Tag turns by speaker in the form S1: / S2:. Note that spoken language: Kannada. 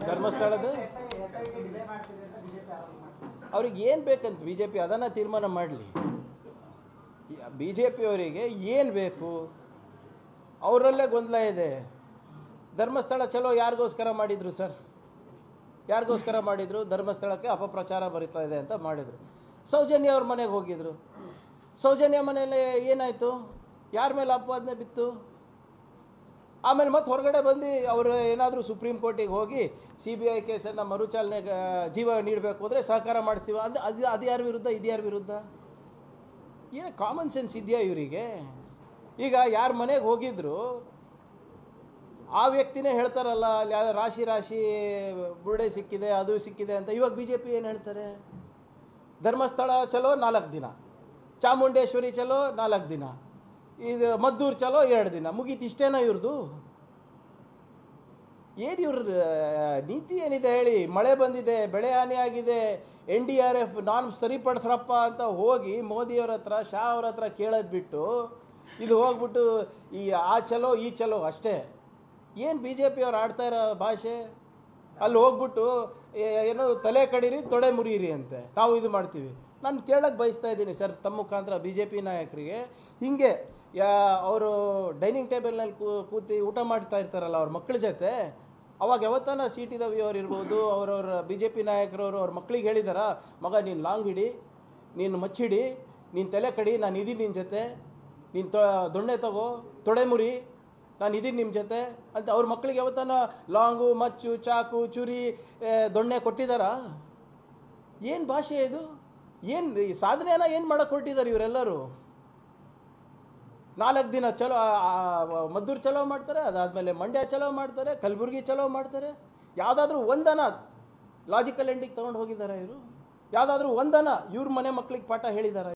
S1: ಧರ್ಮಸ್ಥಳದ ಅವ್ರಿಗೆ ಏನು ಬೇಕಂತ ಬಿ ಜೆ ಪಿ ಅದನ್ನು ತೀರ್ಮಾನ ಮಾಡಲಿ. ಬಿ ಜೆ ಪಿಯವರಿಗೆ ಏನು ಬೇಕು ಅವರಲ್ಲೇ ಗೊಂದಲ ಇದೆ. ಧರ್ಮಸ್ಥಳ ಚಲೋ ಯಾರಿಗೋಸ್ಕರ ಮಾಡಿದರು ಸರ್? ಯಾರಿಗೋಸ್ಕರ ಮಾಡಿದರು? ಧರ್ಮಸ್ಥಳಕ್ಕೆ ಅಪಪ್ರಚಾರ ಬರೀತಾ ಇದೆ ಅಂತ ಮಾಡಿದರು. ಸೌಜನ್ಯ ಅವ್ರ ಮನೆಗೆ ಹೋಗಿದ್ರು. ಸೌಜನ್ಯ ಮನೆಯಲ್ಲಿ ಏನಾಯಿತು? ಯಾರ ಮೇಲೆ ಅಪವಾದನೆ ಬಿತ್ತು? ಆಮೇಲೆ ಮತ್ತೆ ಹೊರಗಡೆ ಬಂದು ಅವರು ಏನಾದರೂ ಸುಪ್ರೀಂ ಕೋರ್ಟಿಗೆ ಹೋಗಿ CBI ಕೇಸನ್ನು ಮರುಚಾಲನೆಗೆ ಜೀವ ನೀಡಬೇಕು ಅಂದರೆ ಸಹಕಾರ ಮಾಡಿಸ್ತೀವಿ ಅದು ಯಾರ ವಿರುದ್ಧ? ಇದು ಯಾರ ವಿರುದ್ಧ? ಏನು ಕಾಮನ್ ಸೆನ್ಸ್ ಇದೆಯಾ ಇವರಿಗೆ? ಈಗ ಯಾರ ಮನೆಗೆ ಹೋಗಿದ್ರು ಆ ವ್ಯಕ್ತಿನೇ ಹೇಳ್ತಾರಲ್ಲ, ರಾಶಿ ರಾಶಿ ಬುರುಡೆ ಸಿಕ್ಕಿದೆ, ಅದು ಸಿಕ್ಕಿದೆ ಅಂತ. ಇವಾಗ BJP ಏನು ಹೇಳ್ತಾರೆ? ಧರ್ಮಸ್ಥಳ ಚಲೋ 4 ದಿನ, ಚಾಮುಂಡೇಶ್ವರಿ ಚಲೋ 4 ದಿನ, ಇದು ಮದ್ದೂರು ಚಲೋ 2 ದಿನ, ಮುಗೀತು. ಇಷ್ಟೇನಾ ಇವ್ರದ್ದು? ಏನು ಇವ್ರ ನೀತಿ ಏನಿದೆ ಹೇಳಿ? ಮಳೆ ಬಂದಿದೆ, ಬೆಳೆ ಹಾನಿ ಆಗಿದೆ, NDRF ನಾರ್ಮ್ಸ್ ಸರಿಪಡಿಸ್ರಪ್ಪ ಅಂತ ಹೋಗಿ ಮೋದಿಯವ್ರ ಹತ್ರ, ಶಾ ಅವ್ರ ಹತ್ರ ಕೇಳೋದು ಬಿಟ್ಟು ಇದು ಹೋಗ್ಬಿಟ್ಟು ಆ ಚಲೋ ಈ ಚಲೋ ಅಷ್ಟೇ. ಏನು BJP ಅವ್ರು ಆಡ್ತಾ ಇರೋ ಭಾಷೆ? ಅಲ್ಲಿ ಹೋಗ್ಬಿಟ್ಟು ಏನೋ ತಲೆ ಕಡೀರಿ ತೊಡೆ ಮುರಿಯಿರಿ ಅಂತೆ, ನಾವು ಇದು ಮಾಡ್ತೀವಿ. ನಾನು ಕೇಳಕ್ಕೆ ಬಯಸ್ತಾ ಇದ್ದೀನಿ ಸರ್ ತಮ್ಮ ಮುಖಾಂತರ BJP ನಾಯಕರಿಗೆ, ಹೀಗೆ ಅವರು ಡೈನಿಂಗ್ ಟೇಬಲ್ನಲ್ಲಿ ಕೂತಿ ಊಟ ಮಾಡ್ತಾ ಇರ್ತಾರಲ್ಲ ಅವ್ರ ಮಕ್ಕಳ ಜೊತೆ, ಅವಾಗ ಯಾವತ್ತಾನ CT ರವಿ ಅವ್ರು ಇರ್ಬೋದು, ಅವರವ್ರ BJP ನಾಯಕರವರು ಅವ್ರ ಮಕ್ಕಳಿಗೆ ಹೇಳಿದಾರ, ಮಗ ನೀನು ಲಾಂಗ್ ಹಿಡಿ, ನೀನು ಮಚ್ಚಿಡಿ, ನೀನು ತಲೆ ಕಡಿ, ನಾನು ಇದೀನಿ ನಿನ್ನ ಜೊತೆ, ನೀನು ದೊಣ್ಣೆ ತಗೋ, ತೊಡೆ ಮುರಿ, ನಾನು ಇದೀನಿ ನಿಮ್ಮ ಜೊತೆ ಅಂತ ಅವ್ರ ಮಕ್ಕಳಿಗೆ ಯಾವತ್ತಾನ ಲಾಂಗು, ಮಚ್ಚು, ಚಾಕು, ಚುರಿ, ದೊಣ್ಣೆ ಕೊಟ್ಟಿದ್ದಾರಾ? ಏನು ಭಾಷೆ ಇದು? ಏನು ಸಾಧನೆಯನ್ನ ಏನು ಮಾಡೋಕ್ಕೆ ಹೊರಟಿದ್ದಾರೆ ಇವರೆಲ್ಲರೂ? 4 ದಿನ ಚಲೋ ಮದ್ದೂರು ಚಲೋ ಮಾಡ್ತಾರೆ, ಅದಾದಮೇಲೆ ಮಂಡ್ಯ ಚಲೋ ಮಾಡ್ತಾರೆ, ಕಲಬುರಗಿ ಚಲೋ ಮಾಡ್ತಾರೆ. ಯಾವುದಾದ್ರೂ ಒಂದನ ಲಾಜಿಕಲ್ ಎಂಡಿಗೆ ತೊಗೊಂಡು ಹೋಗಿದ್ದಾರೆ ಇವರು? ಯಾವುದಾದ್ರೂ ಒಂದನ ಇವ್ರ ಮನೆ ಮಕ್ಕಳಿಗೆ ಪಾಠ ಹೇಳಿದಾರ?